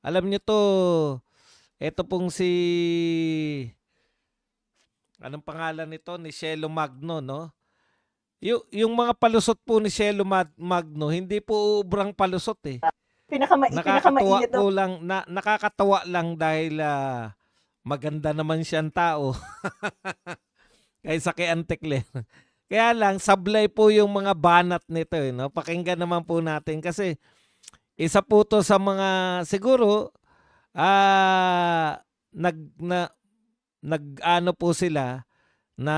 Alam niyo 'to, eto pong si anong pangalan nito, ni Cielo Magno 'no? Yung mga palusot po ni Cielo Magno, hindi po ubrang palusot eh. Nakakatuwa Pinakamainit na po lang, nakakatawa lang dahil maganda naman siyang tao kaysa kay Antikle. Kaya lang, sablay po yung mga banat nito eh, no? Pakinggan naman po natin kasi isa po to sa mga siguro nag na nag-ano po sila na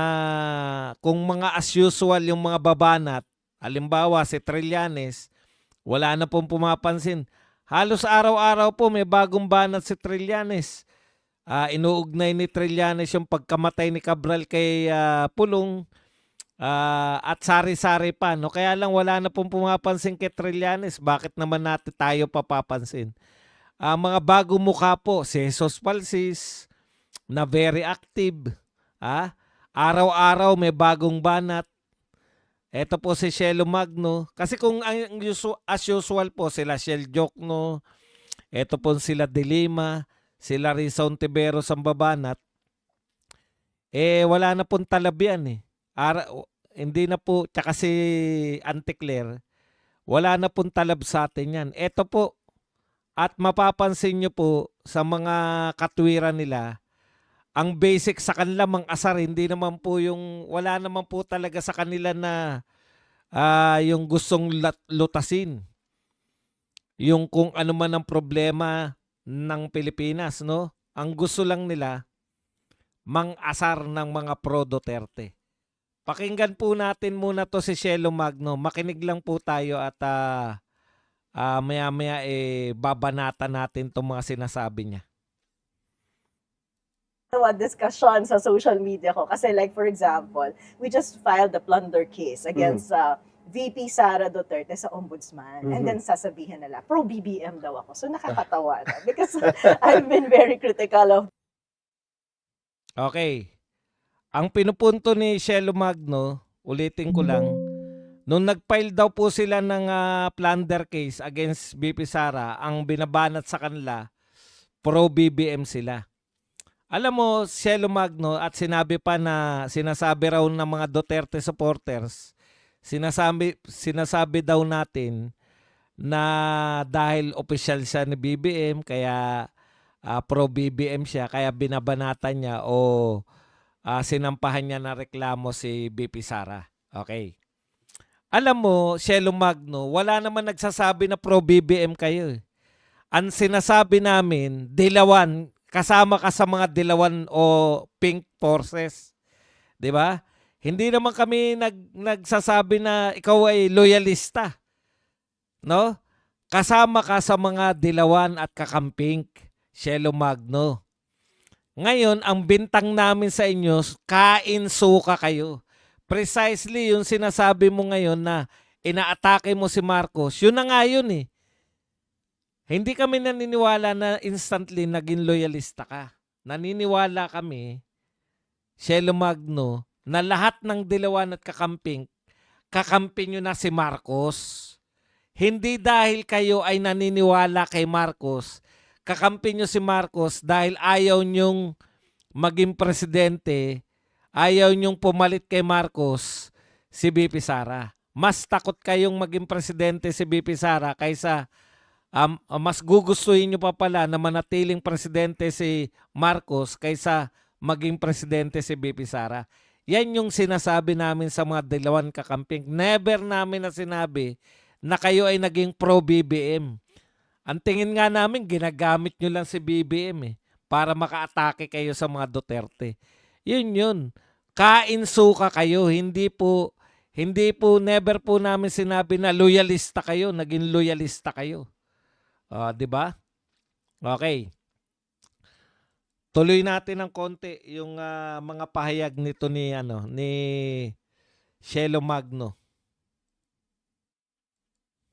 kung mga as usual yung mga babanat, halimbawa si Trillanes, wala na pong pumapansin. Halos araw-araw po may bagong banat si Trillanes. Inuugnay ni Trillanes yung pagkamatay ni Cabral kay Pulong at sari-sari pa. No? Kaya lang wala na pong pumapansin kay Trillanes. Bakit naman natin tayo papapansin? Mga bagong mukha po, si Jesus Palsis, na very active. Araw-araw may bagong banat. Ito po si Cielo Magno. Kasi kung as usual po, sila Shell Jokno, ito po sila Dilima, sila Risa Ontiveros ang babanat, wala na pong talab yan eh. Hindi na po, tsaka si Anticlair, wala na pong talab sa atin yan. Ito po, at mapapansin nyo po sa mga katwiran nila, ang basic sa kanila mang asar, hindi naman po yung, wala naman po talaga sa kanila na yung gustong lutasin. Yung kung ano man ang problema ng Pilipinas, no? Ang gusto lang nila, mang-asar ng mga pro-Duterte. Pakinggan po natin muna to si Cielo Magno. Makinig lang po tayo at maya-maya babanatan natin itong mga sinasabi niya. discussion sa social media ko. Kasi like for example, we just filed a plunder case against VP Sara Duterte sa ombudsman. And then sasabihin nila, pro-BBM daw ako. So nakakatawa na. Because I've been very critical of... Okay. Ang pinupunto ni Cielo Magno, ulitin ko lang, nung nag-file daw po sila ng plunder case against VP Sara, ang binabanat sa kanila, pro-BBM sila. Alam mo, Cielo Magno, at sinabi pa na sinasabi raw ng mga Duterte supporters, sinasabi daw natin na dahil opisyal siya ni BBM, kaya pro-BBM siya, kaya binabanatan niya o sinampahan niya na reklamo si VP Sara. Okay. Alam mo, Cielo Magno, wala naman nagsasabi na pro-BBM kayo. Ang sinasabi namin, dilawan, kasama ka sa mga dilawan o pink forces. 'Di ba? Hindi naman kami nagsasabi na ikaw ay loyalista. No? Kasama ka sa mga dilawan at kakamping, Cielo Magno. Ngayon, ang bintang namin sa inyo, kain suka kayo. Precisely yung sinasabi mo ngayon na inaatake mo si Marcos, yun na nga yun eh. Hindi kami naniniwala na instantly naging loyalista ka. Naniniwala kami, Cielo Magno, na lahat ng dilawan at kakamping nyo na si Marcos. Hindi dahil kayo ay naniniwala kay Marcos, kakampi nyo si Marcos dahil ayaw nyong maging presidente, ayaw nyong pumalit kay Marcos si VP Sara. Mas takot kayong maging presidente si VP Sara kaysa mas gugustuhin nyo pa pala na manatiling presidente si Marcos kaysa maging presidente si VP Sara. Yan yung sinasabi namin sa mga dilawan kakamping. Never namin na sinabi na kayo ay naging pro-BBM. Ang tingin nga namin, ginagamit nyo lang si BBM para makaatake kayo sa mga Duterte. Yun. Kain suka kayo, hindi po never po namin sinabi na loyalista kayo, naging loyalista kayo. 'Di ba? Okay. Tuloy natin ng konti yung mga pahayag nito ni Cielo Magno.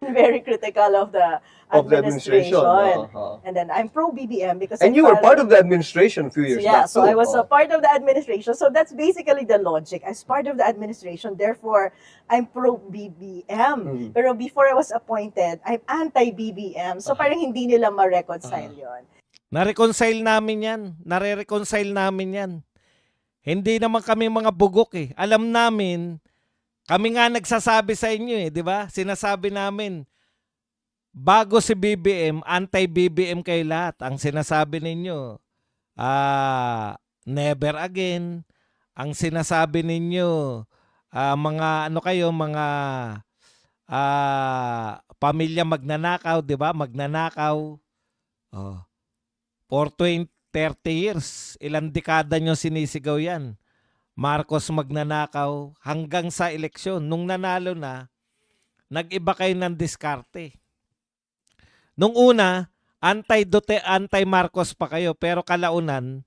very critical of the Of the administration. administration. And then I'm pro BBM because And I you were filed- part of the administration a few So years yeah, back so too. I was a part of the administration. So that's basically the logic. As part of the administration, therefore, I'm pro BBM. Mhm. Pero before I was appointed, I'm anti-BBM. So parang hindi nila ma-reconcile yon. Nareconcile namin yan. Nare-reconcile namin yan. Hindi naman kami mga bugok eh. Alam namin, kami nga nagsasabi sa inyo eh, di ba? Sinasabi namin, bago si BBM, anti-BBM kayo lahat. Ang sinasabi ninyo, never again. Ang sinasabi ninyo, mga ano kayo, mga pamilya magnanakaw, di ba? Magnanakaw. Oh. For 30 years, ilang dekada nyo sinisigaw yan. Marcos magnanakaw hanggang sa eleksyon. Nung nanalo na, nag-iba kayo ng diskarte. Nung una, anti-Marcos pa kayo, pero kalaunan,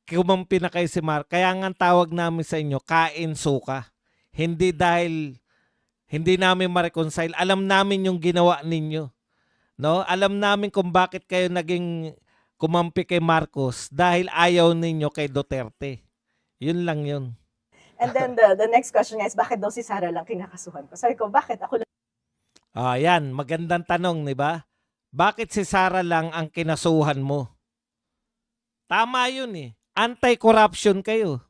kumampi na kayo si Marcos. Kaya nga tawag namin sa inyo, kain suka. Hindi dahil hindi namin ma-reconcile. Alam namin yung ginawa ninyo. No? Alam namin kung bakit kayo naging kumampi kay Marcos dahil ayaw ninyo kay Duterte. Yun lang yun. And then the next question is, bakit daw si Sara lang kinakasuhan ko? Sabi ko, bakit ako lang? Yan, magandang tanong, di ba? Bakit si Sara lang ang kinasuhan mo? Tama yun eh. Anti-corruption kayo.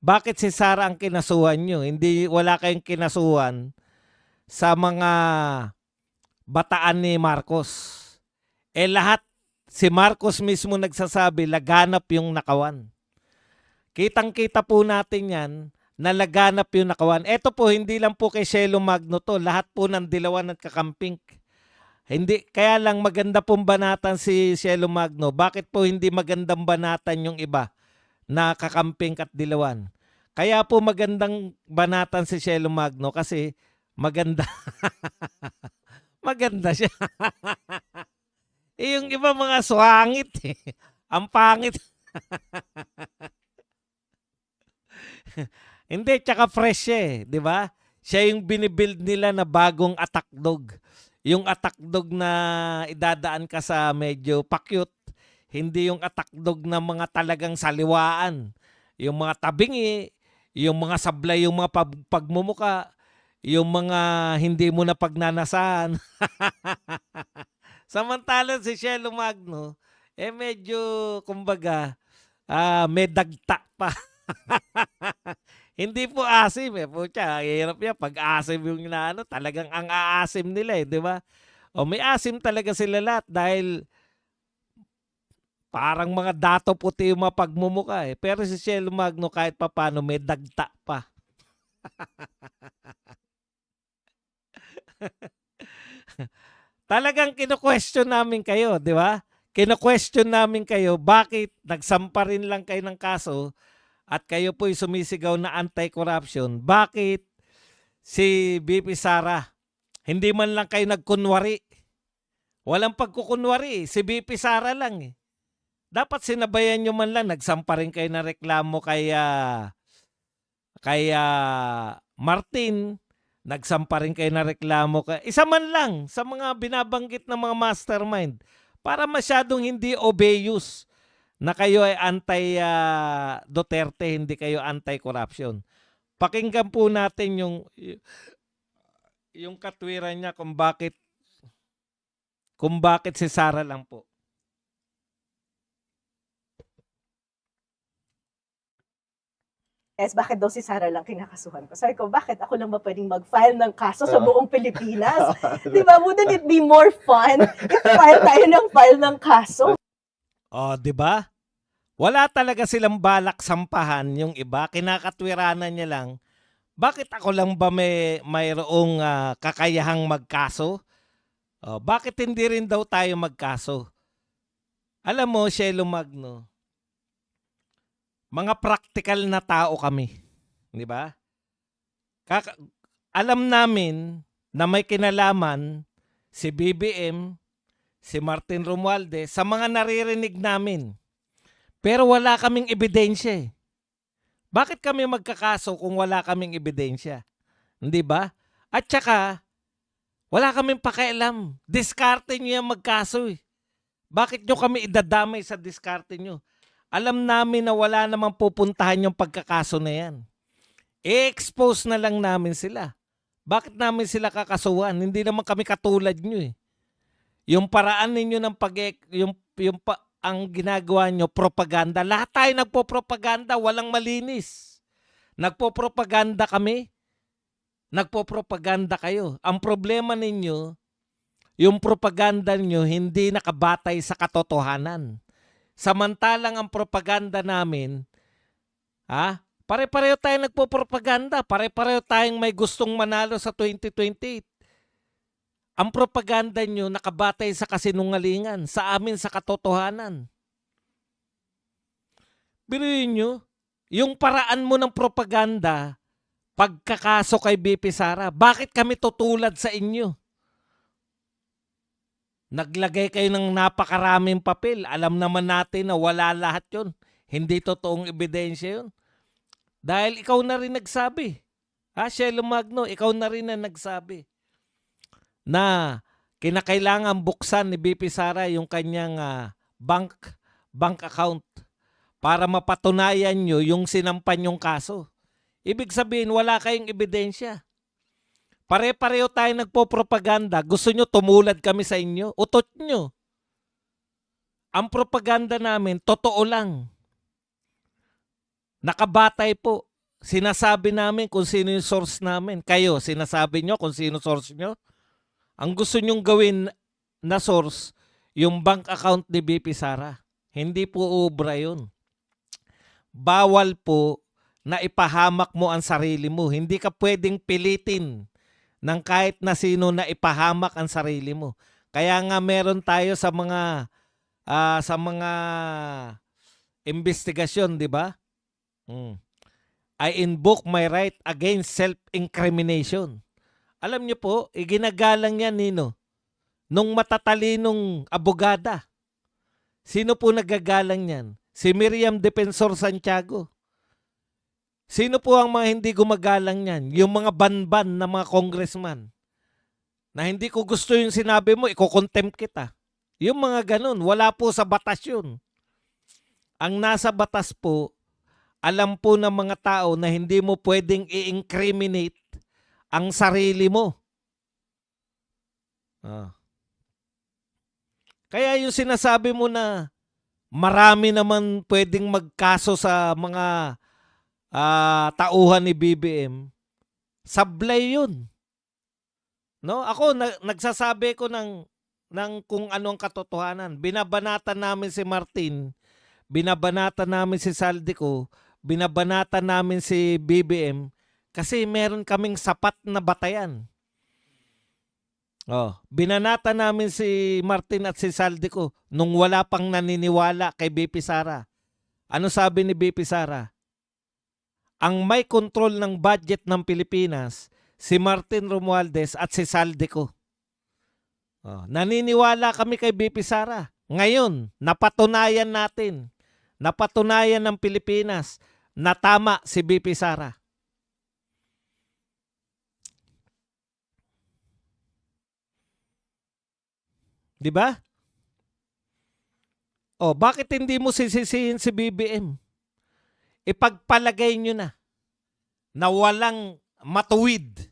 Bakit si Sara ang kinasuhan nyo? Hindi, wala kayong kinasuhan sa mga bataan ni Marcos. Lahat, si Marcos mismo nagsasabi, laganap yung nakawan. Kitang-kita po natin yan, na laganap yung nakawan. Ito po, hindi lang po kay Shelo Magno to. Lahat po ng Dilawan at Kakamping. Hindi, kaya lang maganda pong banatan si Shelo Magno. Bakit po hindi magandang banatan yung iba na Kakamping at Dilawan? Kaya po magandang banatan si Shelo Magno kasi maganda. Maganda siya. Yung iba mga swangit eh. Ang pangit. Hindi, tsaka fresh siya eh, di ba? Siya yung binibuild nila na bagong attack dog. Yung attack dog na idadaan ka sa medyo pakyut. Hindi yung attack dog na mga talagang saliwaan. Yung mga tabingi, yung mga sablay, yung mga pagmumuka, yung mga hindi mo na pagnanasahan. Samantala si Shelo Magno, medyo, kumbaga, may dagta pa. Hindi po asim eh. Pucha, hirap yan. Pag asim yung inaano, talagang ang aasim nila eh, di ba? O may asim talaga sila lahat dahil parang mga dato puti yung mga pagmumuka eh. Pero si Shelo Magno kahit papano may dagta pa. Talagang kino-question namin kayo, di ba? Kino-question namin kayo, bakit nagsampa rin lang kayo ng kaso at kayo po'y sumisigaw na anti-corruption? Bakit si BP Sara, hindi man lang kayo nagkunwari? Walang pagkukunwari, si BP Sara lang eh. Dapat sinabayan nyo man lang, nagsampa rin kayo na reklamo kay Martin, nagsampa rin kayo na reklamo kay isa man lang sa mga binabanggit ng mga mastermind para masyadong hindi obvious na kayo ay anti-Duterte, hindi kayo anti-corruption. Pakinggan po natin yung katwiran niya kung bakit si Sara lang po. Bakit daw si Sara lang kinakasuhan ko? Sabi ko, bakit ako lang ba pwedeng mag-file ng kaso sa buong Pilipinas? Di ba? Wouldn't it be more fun if file ng kaso? Di ba? Wala talaga silang balak sampahan yung iba. Kinakatwiranan niya lang. Bakit ako lang ba mayroong kakayahang magkaso? Bakit hindi rin daw tayo magkaso? Alam mo, Shelo Magno, mga practical na tao kami. Di ba? Alam namin na may kinalaman si BBM, si Martin Romualdez sa mga naririnig namin. Pero wala kaming ebidensya eh. Bakit kami magkakaso kung wala kaming ebidensya? Hindi ba? At saka, Wala kaming pakialam. Diskarte nyo yan magkaso eh. Bakit nyo kami idadamay sa diskarte nyo? Alam namin na wala namang pupuntahan yung pagkakaso na yan. I-expose na lang namin sila. Bakit namin sila kakasuhan? Hindi naman kami katulad nyo eh. Yung paraan ninyo ng ang ginagawa nyo, propaganda. Lahat tayo nagpo-propaganda, walang malinis. Nagpo-propaganda kami. Nagpo-propaganda kayo. Ang problema ninyo, yung propaganda nyo hindi nakabatay sa katotohanan. Samantalang ang propaganda namin, pare-pareho tayong nagpo-propaganda. Pare-pareho tayong may gustong manalo sa 2028. Ang propaganda nyo nakabatay sa kasinungalingan, sa amin sa katotohanan. Biruin nyo, yung paraan mo ng propaganda, pagkakaso kay BP Sara, bakit kami tutulad sa inyo? Naglagay kayo ng napakaraming papel. Alam naman natin na wala lahat yun. Hindi totoong ebidensya yun. Dahil ikaw na rin nagsabi. Shelo Magno, ikaw na rin na nagsabi na kinakailangan buksan ni BP Sara yung kanyang bank account para mapatunayan nyo yung sinampan yung kaso. Ibig sabihin, wala kayong ebidensya. Pare-pareho tayo nagpo-propaganda. Gusto nyo tumulad kami sa inyo? Utot nyo. Ang propaganda namin, totoo lang. Nakabatay po. Sinasabi namin kung sino yung source namin. Kayo, sinasabi nyo kung sino source nyo? Ang gusto nyong gawin na source, yung bank account ni BP Sara. Hindi po obra yun. Bawal po na ipahamak mo ang sarili mo. Hindi ka pwedeng pilitin ng kahit na sino na ipahamak ang sarili mo. Kaya nga meron tayo sa mga investigasyon, di ba? I invoke my right against self-incrimination. Alam niyo po, iginagalang yan, Nino, nung matatalinong abogada. Sino po nagagalang yan? Si Miriam Defensor Santiago. Sino po ang mga hindi gumagalang yan? Yung mga banban na mga congressman. Na hindi ko gusto yung sinabi mo, iko-contempt kita. Yung mga ganun, wala po sa batas yun. Ang nasa batas po, alam po ng mga tao na hindi mo pwedeng i-incriminate ang sarili mo. Kaya yung sinasabi mo na marami naman pwedeng magkaso sa mga tauhan ni BBM, sablay yun. No? Ako, nagsasabi ko ng kung anong katotohanan. Binabanatan namin si Martin, binabanatan namin si Saldico, binabanatan namin si BBM, kasi meron kaming sapat na batayan. Binanata namin si Martin at si Saldico nung wala pang naniniwala kay BP Sara. Ano sabi ni BP Sara? Ang may control ng budget ng Pilipinas, si Martin Romualdez at si Saldico. Naniniwala kami kay BP Sara. Ngayon, napatunayan natin. Napatunayan ng Pilipinas na tama si BP Sara. Di ba? Bakit hindi mo sisisihin si BBM? Ipagpalagay nyo na walang matuwid.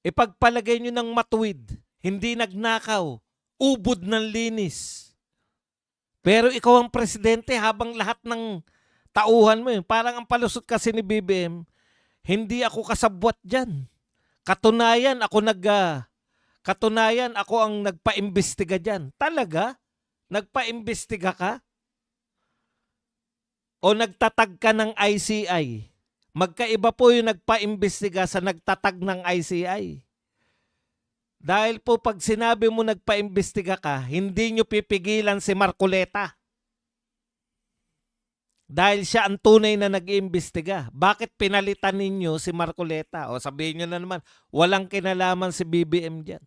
Ipagpalagay nyo ng matuwid. Hindi nagnakaw. Ubod ng linis. Pero ikaw ang presidente habang lahat ng tauhan mo. Parang ang palusot kasi ni BBM, hindi ako kasabwat dyan. Katunayan ako ang nagpa-imbestiga dyan. Talaga? Nagpa-imbestiga ka? O nagtatag ka ng ICI? Magkaiba po yung nagpa-imbestiga sa nagtatag ng ICI. Dahil po pag sinabi mo nagpa-imbestiga ka, hindi nyo pipigilan si Marcoleta. Dahil siya ang tunay na nag-iimbestiga. Bakit pinalitan ninyo si Marcoleta? O sabihin nyo na naman, walang kinalaman si BBM dyan.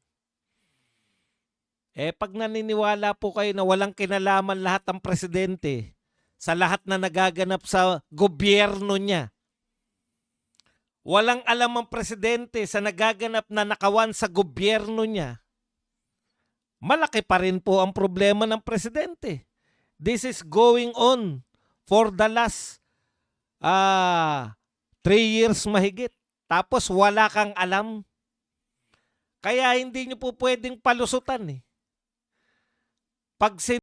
Pag naniniwala po kayo na walang kinalaman lahat ng presidente sa lahat na nagaganap sa gobyerno niya, walang alam ang presidente sa nagaganap na nakawan sa gobyerno niya, malaki pa rin po ang problema ng presidente. This is going on for the last 3 years mahigit. Tapos wala kang alam. Kaya hindi nyo po pwedeng palusutan eh. Pag